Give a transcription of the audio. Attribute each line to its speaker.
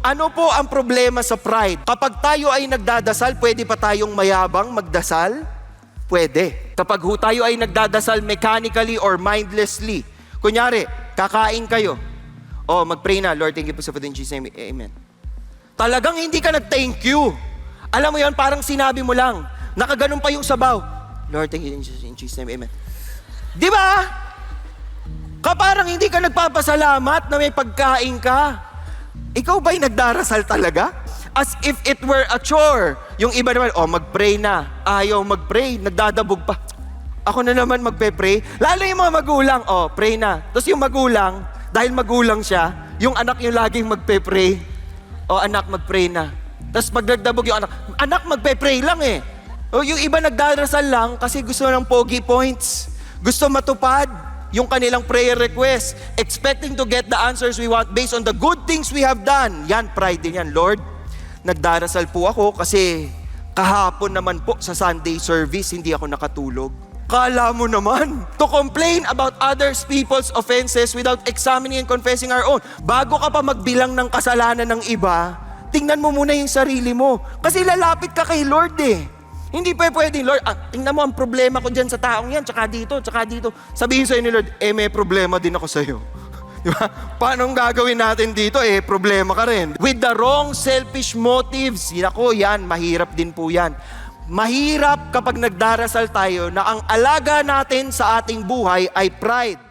Speaker 1: Ano po ang problema sa pride? Kapag tayo ay nagdadasal, pwede pa tayong mayabang magdasal? Pwede. Kapag tayo ay nagdadasal mechanically or mindlessly, kunyari, kakain kayo, mag-pray na, Lord, thank you po sa food in Jesus' name, amen. Talagang hindi ka nag-thank you. Alam mo yan, parang sinabi mo lang, nakaganon pa yung sabaw, Lord, thank you in Jesus' name, amen. Di ba? Parang hindi ka nagpapasalamat na may pagkain ka. Ikaw ba'y nagdarasal talaga? As if it were a chore. Yung iba naman, mag-pray na. Ayaw mag-pray, nagdadabog pa. Ako na naman magpe-pray. Lalo yung mga magulang, pray na. Tapos yung magulang, dahil magulang siya, yung anak yung laging magpe-pray. Anak, mag-pray na. Tapos pag nagdabog yung anak magpe-pray lang eh. Yung iba nagdarasal lang kasi gusto ng pogi points. Gusto matupad yung kanilang prayer request, expecting to get the answers we want based on the good things we have done. Yan, pride din yan. Lord, nagdarasal po ako kasi kahapon naman po sa Sunday service, hindi ako nakatulog. Kala mo naman, to complain about others people's offenses without examining and confessing our own. Bago ka pa magbilang ng kasalanan ng iba, tingnan mo muna yung sarili mo. Kasi lalapit ka kay Lord eh. Hindi pa pwedeng, Lord, tingnan mo ang problema ko dyan sa taong yan, tsaka dito. Sabihin sa'yo ni Lord, may problema din ako sa'yo. Diba? Paano gagawin natin dito? Problema ka rin. With the wrong selfish motives, yan, mahirap din po yan. Mahirap kapag nagdarasal tayo na ang alaga natin sa ating buhay ay pride.